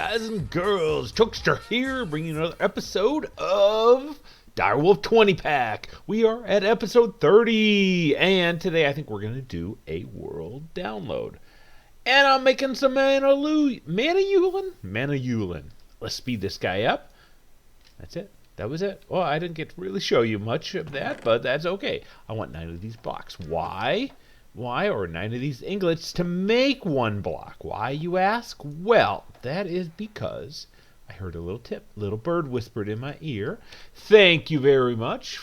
guys and girls, Chokester here, bringing another episode of Direwolf20 pack. We are at episode 30, and today I think we're going to do a world download. And I'm making some Manyullyn. Let's speed this guy up. That's it. That was it. Well, I didn't get to really show you much of that, but that's okay. I want 9 of these blocks. Why? Or 9 of these ingots to make 1 block. Why, you ask? Well, that is because I heard a little bird whispered in my ear. Thank you very much.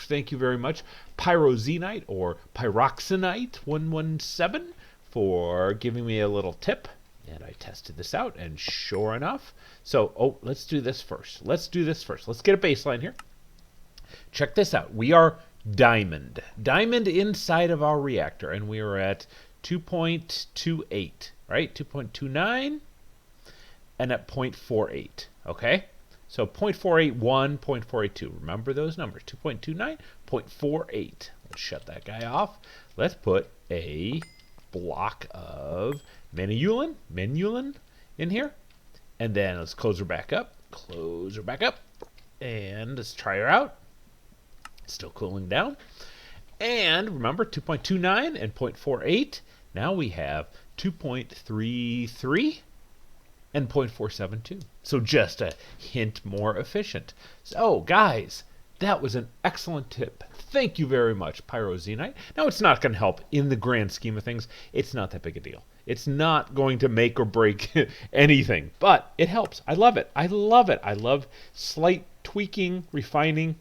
Pyroxenite or Pyroxenite117 for giving me a little tip. And I tested this out, and sure enough. So, let's do this first. Let's get a baseline here. Check this out. We are diamond inside of our reactor, and we are at 2.28, right? 2.29 and at 0.48, okay? So 0.481, 0.482. Remember those numbers, 2.29, 0.48. Let's shut that guy off. Let's put a block of Manyullyn in here, and then let's close her back up, and let's try her out. Still cooling down. And remember, 2.29 and 0.48. Now we have 2.33 and 0.472. So just a hint more efficient. So guys, that was an excellent tip. Thank you very much, Pyroxenite. Now it's not going to help in the grand scheme of things. It's not that big a deal. It's not going to make or break anything, but it helps. I love it. I love slight tweaking, refining.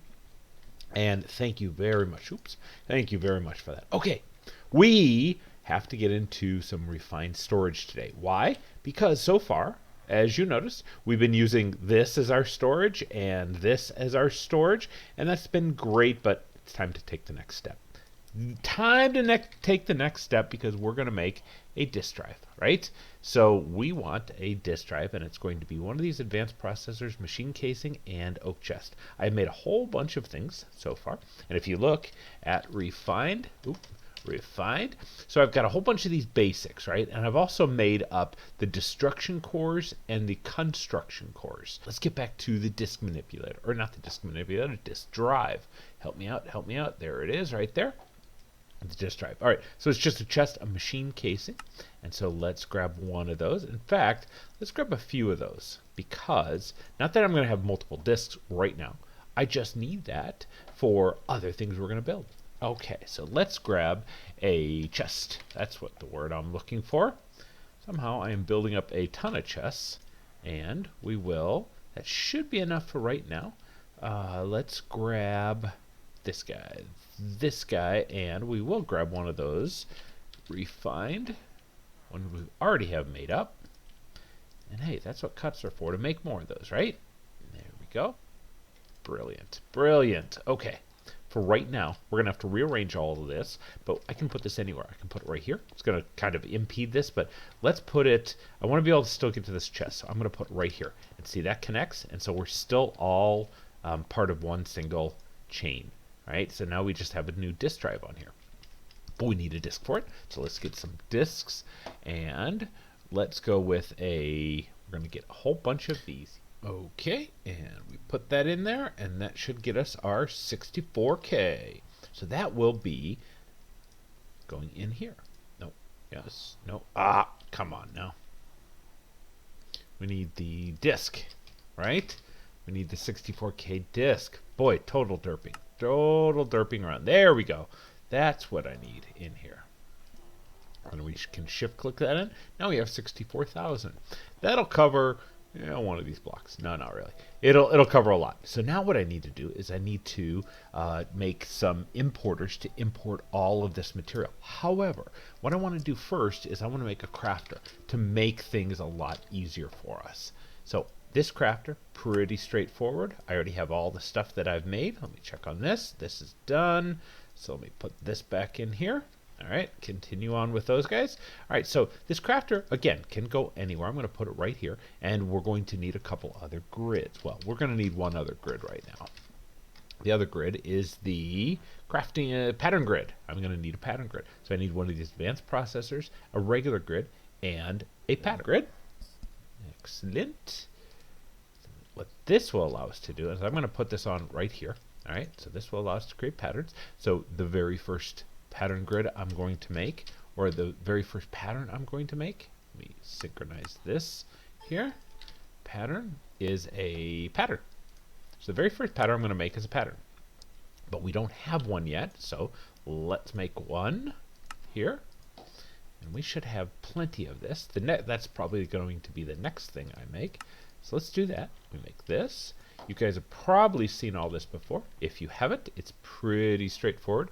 And thank you very much. Thank you very much for that. Okay, we have to get into some refined storage today. Why? Because so far, as you noticed, we've been using this as our storage and this as our storage, and that's been great, but it's time to take the next step. Take the next step because we're going to make a disk drive, right? So we want a disk drive, and it's going to be one of these advanced processors, machine casing, and oak chest. I've made a whole bunch of things so far, and if you look at refined, so I've got a whole bunch of these basics, right? And I've also made up the destruction cores and the construction cores. Let's get back to the disk manipulator, or not the disk manipulator, disk drive. Help me out. There it is, right there. The disk drive. All right, so it's just a chest of machine casing, and so let's grab one of those. In fact, let's grab a few of those, because not that I'm going to have multiple disks right now. I just need that for other things we're going to build. Okay, so let's grab a chest. That's what the word I'm looking for. Somehow I am building up a ton of chests, and we will. That should be enough for right now. Let's grab this guy, and we will grab one of those refined, one we already have made up. And hey, that's what cuts are for, to make more of those, right? There we go. Brilliant. Okay, for right now, we're gonna have to rearrange all of this, but I can put this anywhere. I can put it right here. It's gonna kind of impede this, but let's put it, I want to be able to still get to this chest, so I'm gonna put it right here. And see, that connects, and so we're still all part of one single chain. Right, so now we just have a new disk drive on here. But we need a disk for it, so let's get some disks, and let's go with we're going to get a whole bunch of these. Okay, and we put that in there, and that should get us our 64K. So that will be going in here. No, yes, no, come on now. We need the disk, right? We need the 64K disk. Boy, total derping around. There we go. That's what I need in here. And we can shift click that in. Now we have 64,000. That'll cover one of these blocks. No, not really. It'll cover a lot. So now what I need to do is I need to make some importers to import all of this material. However, what I want to do first is I want to make a crafter to make things a lot easier for us. So this crafter, pretty straightforward. I already have all the stuff that I've made. Let me check on this. This is done. So let me put this back in here. All right, continue on with those guys. All right, so this crafter, again, can go anywhere. I'm going to put it right here, and we're going to need a couple other grids. Well, we're going to need one other grid right now. The other grid is the crafting pattern grid. I'm going to need a pattern grid. So I need one of these advanced processors, a regular grid, and a pattern grid. Excellent. this will allow us to do is I'm going to put this on right here. All right, so this will allow us to create patterns. So the very first pattern grid I'm going to make, or the very first pattern I'm going to make, let me synchronize this here. Pattern is a pattern. So the very first pattern I'm going to make is a pattern. But we don't have one yet, so let's make one here. And we should have plenty of this. That's probably going to be the next thing I make. So let's do that. We make this. You guys have probably seen all this before. If you haven't, it's pretty straightforward.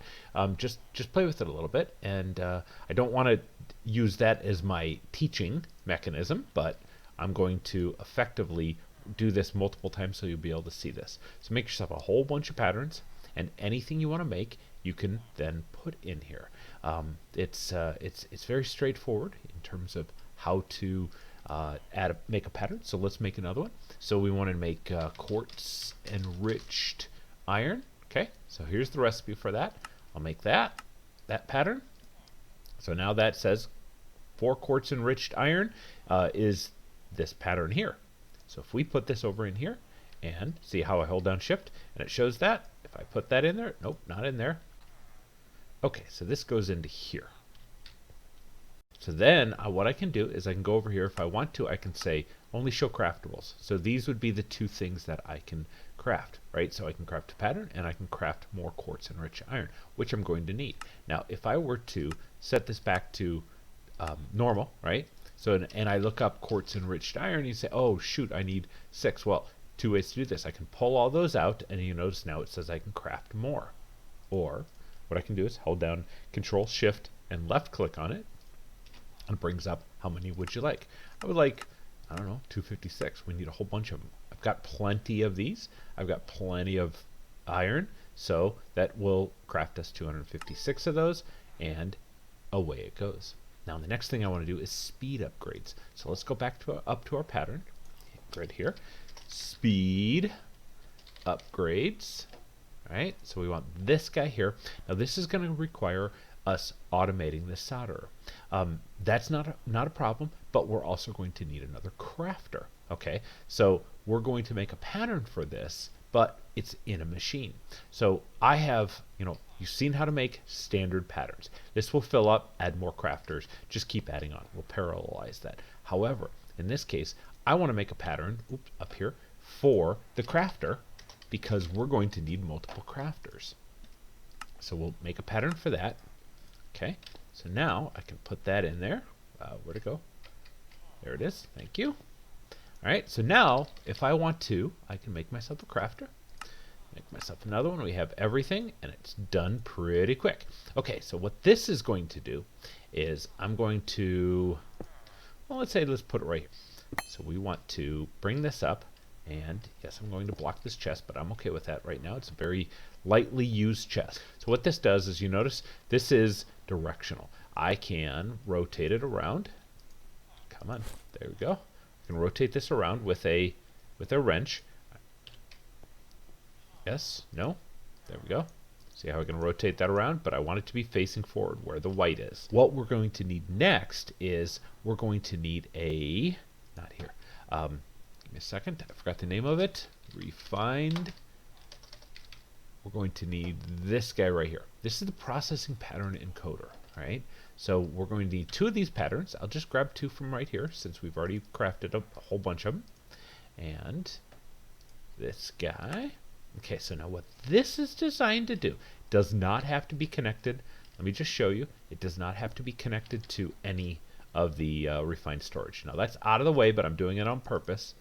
Just play with it a little bit. And I don't want to use that as my teaching mechanism, but I'm going to effectively do this multiple times so you'll be able to see this. So make yourself a whole bunch of patterns, and anything you want to make, you can then put in here. It's very straightforward in terms of how to make a pattern. So let's make another one. So we want to make quartz enriched iron. Okay, so here's the recipe for that. I'll make that pattern. So now that says 4 quartz enriched iron is this pattern here. So if we put this over in here, and see how I hold down shift and it shows that. If I put that in there, nope, not in there. Okay, so this goes into here. So then what I can do is I can go over here. If I want to, I can say only show craftables. So these would be the 2 things that I can craft, right? So I can craft a pattern and I can craft more quartz enriched iron, which I'm going to need. Now, if I were to set this back to normal, right? So, and I look up quartz enriched iron, you say, oh shoot, I need 6. Well, 2 ways to do this. I can pull all those out, and you notice now it says I can craft more. Or what I can do is hold down Control Shift and left click on it, and it brings up how many would you like. I would like, I don't know, 256. We need a whole bunch of them. I've got plenty of these. I've got plenty of iron, so that will craft us 256 of those, and away it goes. Now the next thing I want to do is speed upgrades. So let's go back to up to our pattern right here. Speed upgrades. All right, so we want this guy here. Now this is going to require us automating the solderer. That's not a problem, but we're also going to need another crafter. Okay, so we're going to make a pattern for this, but it's in a machine. So I have, you've seen how to make standard patterns. This will fill up, add more crafters, just keep adding on. We'll parallelize that. However, in this case, I want to make a pattern up here for the crafter because we're going to need multiple crafters. So we'll make a pattern for that. Okay, so now I can put that in there. Where'd it go? There it is. Thank you. All right, so now if I want to, I can make myself a crafter. Make myself another one. We have everything, and it's done pretty quick. Okay, so what this is going to do is I'm going to, well, let's put it right here. So we want to bring this up, and yes, I'm going to block this chest, but I'm okay with that right now. It's a very lightly used chest. So what this does is, you notice this is directional. I can rotate it around. Come on, there we go. I can rotate this around with a wrench. Yes, no, there we go. See how I can rotate that around, but I want it to be facing forward where the white is. What we're going to need next is we're going to need a, not here, give me a second, I forgot the name of it, refined. We're going to need this guy right here. This is the processing pattern encoder, right? So we're going to need 2 of these patterns. I'll just grab 2 from right here since we've already crafted a whole bunch of them. And this guy. Okay, so now what this is designed to do does not have to be connected. Let me just show you. It does not have to be connected to any of the RefinedStorage. Now that's out of the way, but I'm doing it on purpose.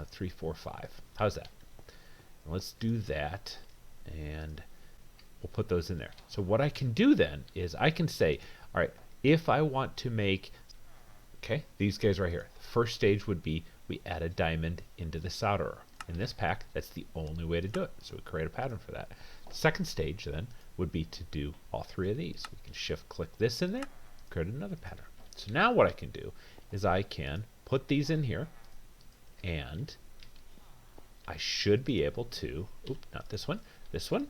3, 4, 5. How's that? Let's do that, and we'll put those in there. So what I can do then is I can say, all right, if I want to make, okay, these guys right here. The first stage would be we add a diamond into the solderer. In this pack, that's the only way to do it. So we create a pattern for that. The second stage then would be to do all 3 of these. We can shift click this in there, create another pattern. So now what I can do is I can put these in here, and I should be able to, oops, not this one, this one.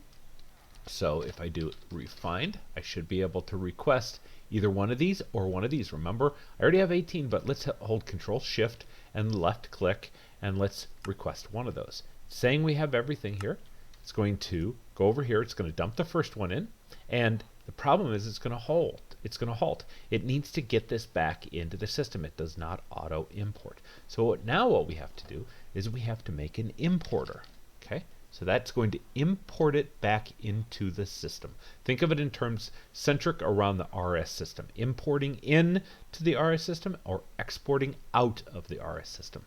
So if I do refined, I should be able to request either one of these or one of these. Remember, I already have 18, but let's hold Control Shift and left click, and let's request one of those. Saying we have everything here, it's going to go over here, it's going to dump the first one in, and the problem is it's going to hold. It's going to halt. It needs to get this back into the system. It does not auto import. So now what we have to do is we have to make an importer. Okay, so that's going to import it back into the system. Think of it in terms centric around the RS system. Importing in to the RS system or exporting out of the RS system.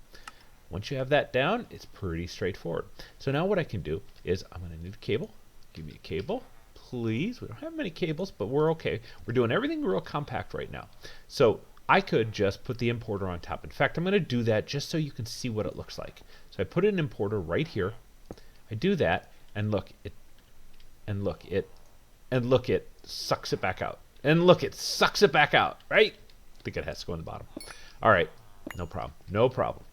Once you have that down, it's pretty straightforward. So now what I can do is I'm going to need a cable. Give me a cable, please. We don't have many cables, but we're okay. We're doing everything real compact right now. So I could just put the importer on top. In fact, I'm going to do that just so you can see what it looks like. So I put an importer right here. I do that, and look, it sucks it back out. And look, it sucks it back out, right? I think it has to go on the bottom. All right, no problem, no problem.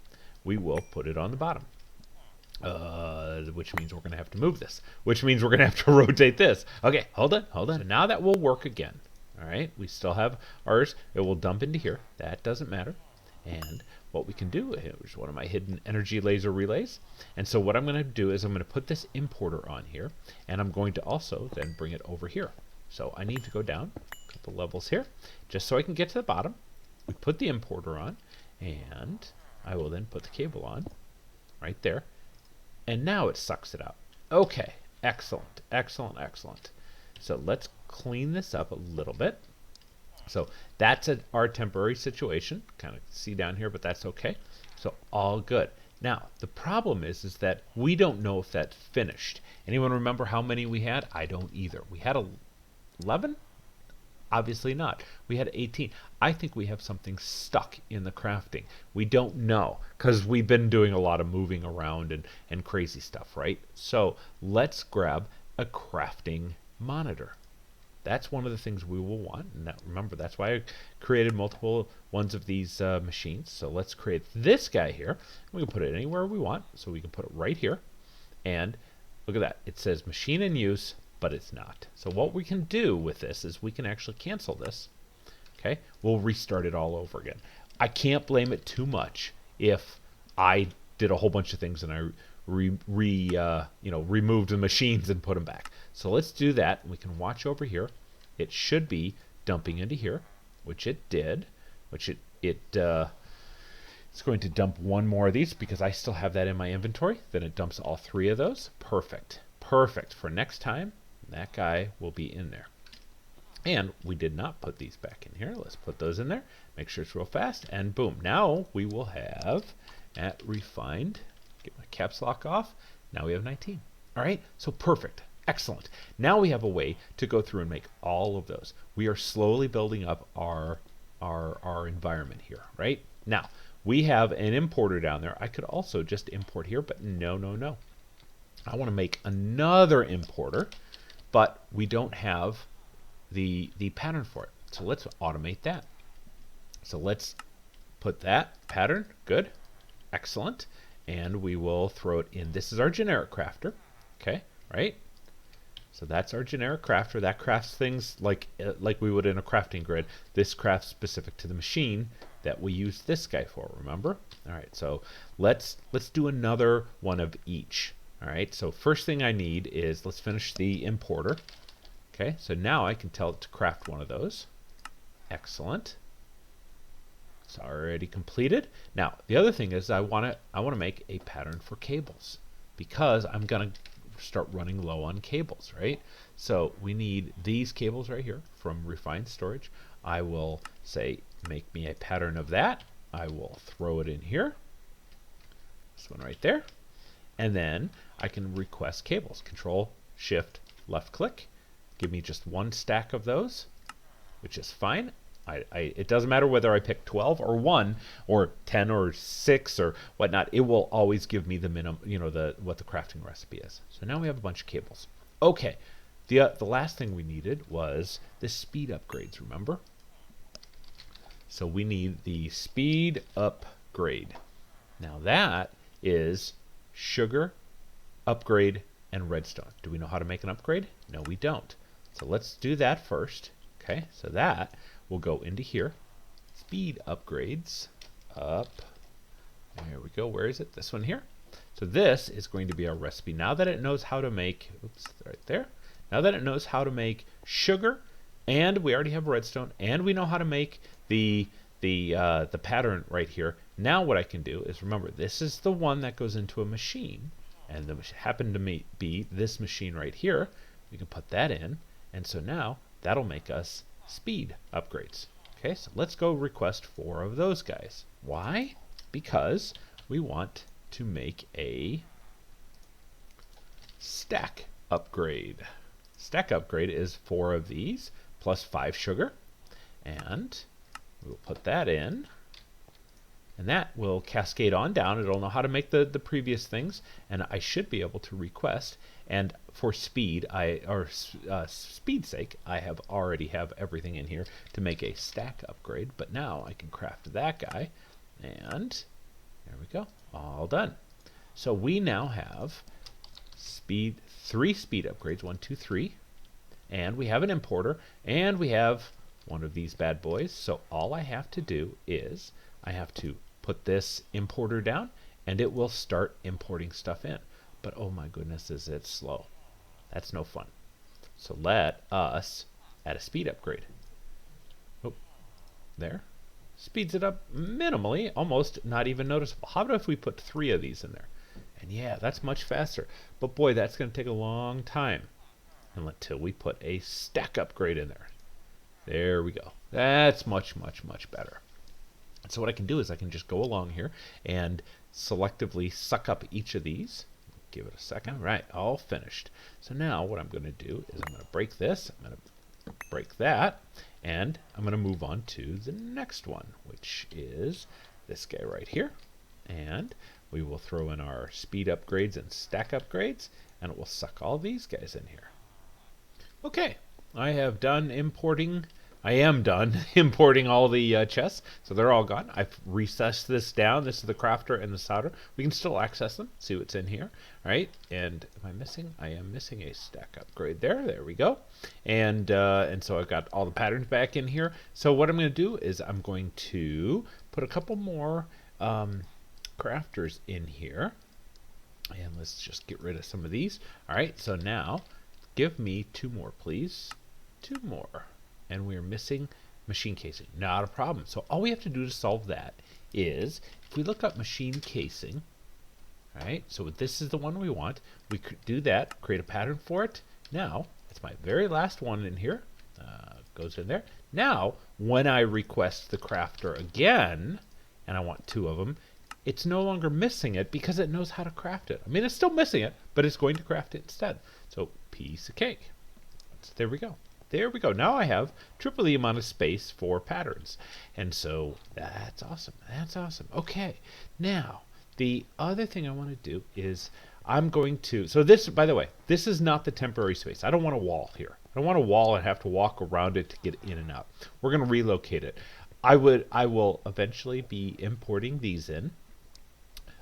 We will put it on the bottom, which means we're going to have to move this, which means we're going to have to rotate this. Okay, hold on. So now that will work again. All right, we still have ours. It will dump into here. That doesn't matter. And what we can do, here's one of my hidden energy laser relays. And so what I'm going to do is I'm going to put this importer on here, and I'm going to also then bring it over here. So I need to go down a couple levels here, just so I can get to the bottom. We put the importer on, and I will then put the cable on right there, and now it sucks it out. Okay, excellent, excellent, excellent. So let's clean this up a little bit. So that's our temporary situation. Kind of see down here, but that's okay. So all good. Now the problem is that we don't know if that's finished. Anyone remember how many we had? I don't either. We had 11? Obviously not. We had 18. I think we have something stuck in the crafting. We don't know because we've been doing a lot of moving around and crazy stuff, right? So let's grab a crafting monitor. That's one of the things we will want. And remember, that's why I created multiple ones of these machines. So let's create this guy here. We can put it anywhere we want. So we can put it right here. And look at that. It says machine in use, but it's not. So what we can do with this is we can actually cancel this. Okay, we'll restart it all over again. I can't blame it too much if I did a whole bunch of things and I removed the machines and put them back. So let's do that. We can watch over here. It should be dumping into here, which it did. Which it's going to dump one more of these because I still have that in my inventory. Then it dumps all 3 of those. Perfect. Perfect. For next time, that guy will be in there. And we did not put these back in here. Let's put those in there. Make sure it's real fast. And boom. Now we will have at refined. Get my caps lock off. Now we have 19. All right. So perfect. Excellent. Now we have a way to go through and make all of those. We are slowly building up our environment here, right? Now, we have an importer down there. I could also just import here, but no. I want to make another importer, but we don't have the pattern for it. So let's automate that. So let's put that pattern. Good. Excellent. And we will throw it in. This is our generic crafter. Okay, right? So that's our generic crafter. That crafts things like we would in a crafting grid. This crafts specific to the machine that we use this guy for, remember? All right, so let's do another one of each. All right, so first thing I need is, let's finish the importer. Okay, so now I can tell it to craft one of those. Excellent. It's already completed. Now, the other thing is I want to make a pattern for cables because I'm going to start running low on cables, right? So we need these cables right here from RefinedStorage. I will say, make me a pattern of that. I will throw it in here. This one right there. And then I can request cables. Control, Shift, left click. Give me just one stack of those, which is fine. It doesn't matter whether I pick 12 or 1 or 10 or 6 or whatnot. It will always give me the minimum, what the crafting recipe is. So now we have a bunch of cables. Okay, the last thing we needed was the speed upgrades, remember? So we need the speed upgrade. Now that is sugar, upgrade, and redstone. Do we know how to make an upgrade? No, we don't. So let's do that first. Okay, so that will go into here. Speed upgrades, upgrade, There we go. Where is it? This one here. So this is going to be our recipe. Now that it knows how to make, oops, right there. Now that it knows how to make sugar, and we already have redstone, and we know how to make the pattern right here. Now what I can do is, remember, this is the one that goes into a machine, and the happened to be this machine right here. We can put that in, and so now that'll make us speed upgrades. Okay, so let's go request 4 of those guys. Why? Because we want to make a stack upgrade. Stack upgrade is 4 of these plus 5 sugar, and we'll put that in, and that will cascade on down. It'll know how to make the previous things, and I should be able to request. And for speed, speed's sake, I already have everything in here to make a stack upgrade. But now I can craft that guy, and there we go, all done. So we now have 3 speed upgrades, 1, 2, 3, and we have an importer, and we have one of these bad boys. So all I have to do is I have to put this importer down, and it will start importing stuff in. But oh my goodness, is it slow. That's no fun. So let us add a speed upgrade. Oh, there. Speeds it up minimally, almost not even noticeable. How about if we put 3 of these in there? And yeah, that's much faster. But boy, that's going to take a long time until we put a stack upgrade in there. There we go. That's much, much, much better. So what I can do is I can just go along here and selectively suck up each of these. Give it a second. Right, all finished. So now what I'm going to do is I'm going to break this, I'm going to break that, and I'm going to move on to the next one, which is this guy right here. And we will throw in our speed upgrades and stack upgrades, and it will suck all these guys in here. Okay, I have done importing. I am done importing all the chests, so they're all gone. I've recessed this down. This is the crafter and the solder. We can still access them, see what's in here. All right, and am I missing? I am missing a stack upgrade there. There we go. And so I've got all the patterns back in here. So what I'm going to do is I'm going to put a couple more crafters in here. And let's just get rid of some of these. All right, so now give me 2 more, please. 2 more. And we're missing machine casing. Not a problem. So all we have to do to solve that is, if we look up machine casing, right? So this is the one we want. We could do that, create a pattern for it. Now, it's my very last one in here. Goes in there. Now, when I request the crafter again, and I want 2 of them, it's no longer missing it because it knows how to craft it. I mean, it's still missing it, but it's going to craft it instead. So, piece of cake. There we go. There we go. Now I have triple the amount of space for patterns. And so that's awesome. That's awesome. Okay. Now, the other thing I want to do is I'm going to, so this, by the way, this is not the temporary space. I don't want a wall here. I don't want a wall and have to walk around it to get in and out. We're going to relocate it. I will eventually be importing these in.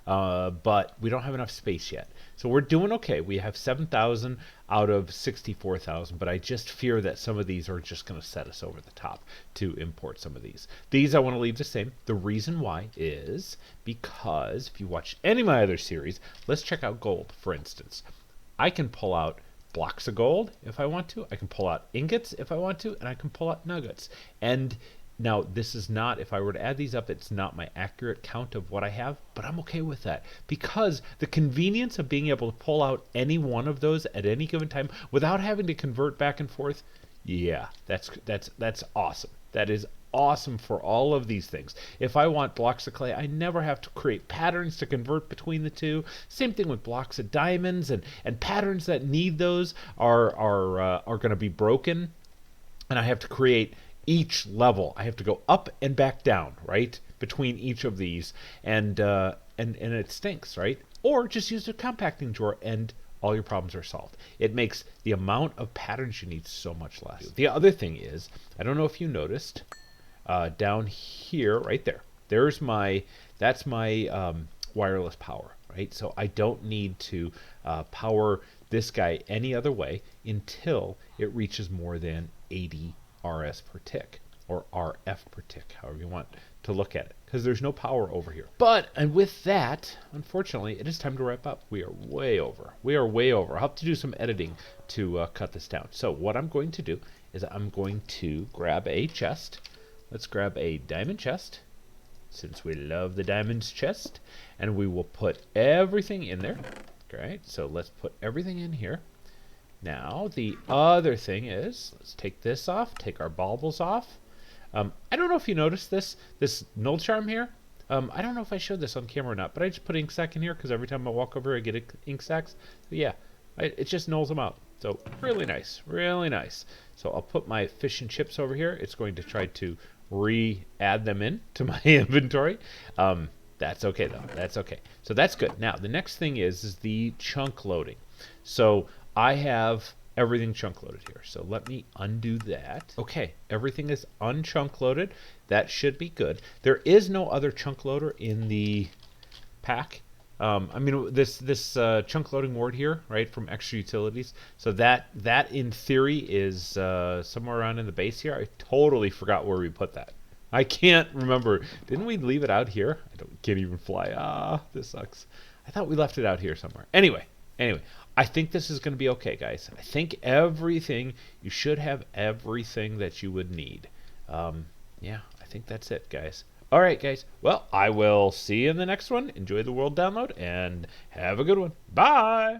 But we don't have enough space yet. So we're doing okay. We have 7,000 out of 64,000, but I just fear that some of these are just going to set us over the top to import some of these. These I want to leave the same. The reason why is because if you watch any of my other series, let's check out gold, for instance. I can pull out blocks of gold if I want to. I can pull out ingots if I want to, and I can pull out nuggets. And now, this is not, if I were to add these up, it's not my accurate count of what I have, but I'm okay with that because the convenience of being able to pull out any one of those at any given time without having to convert back and forth, yeah, that's awesome. That is awesome for all of these things. If I want blocks of clay, I never have to create patterns to convert between the two. Same thing with blocks of diamonds, and patterns that need those are going to be broken, and I have to create each level. I have to go up and back down, right, between each of these, and it stinks, right? Or just use a compacting drawer and all your problems are solved. It makes the amount of patterns you need so much less. The other thing is, I don't know if you noticed, down here, right there, that's my wireless power, right? So I don't need to power this guy any other way until it reaches more than 80 RS per tick. or RF per tick, however you want to look at it, because there's no power over here. But, and with that, unfortunately, it is time to wrap up. We are way over. We are way over. I'll have to do some editing to cut this down. So what I'm going to do is I'm going to grab a chest. Let's grab a diamond chest, since we love the diamonds chest, and we will put everything in there. Great, so let's put everything in here. Now, the other thing is, let's take this off, take our baubles off. I don't know if you noticed this null charm here. I don't know if I showed this on camera or not, but I just put ink sac in here because every time I walk over here I get ink sacs. So yeah, it just nulls them out. So really nice, really nice. So I'll put my fish and chips over here. It's going to try to re-add them in to my inventory. That's okay though, that's okay. So that's good. Now the next thing is the chunk loading. So I have everything chunk loaded here. So let me undo that. Okay, everything is unchunk loaded. That should be good. There is no other chunk loader in the pack. I mean, this chunk loading ward here, right, from extra utilities. So that in theory is somewhere around in the base here. I totally forgot where we put that. I can't remember. Didn't we leave it out here? Can't even fly. Ah, this sucks. I thought we left it out here somewhere. Anyway, I think this is going to be okay, guys. I think you should have everything that you would need. Yeah, I think that's it, guys. All right, guys. Well, I will see you in the next one. Enjoy the world download and have a good one. Bye.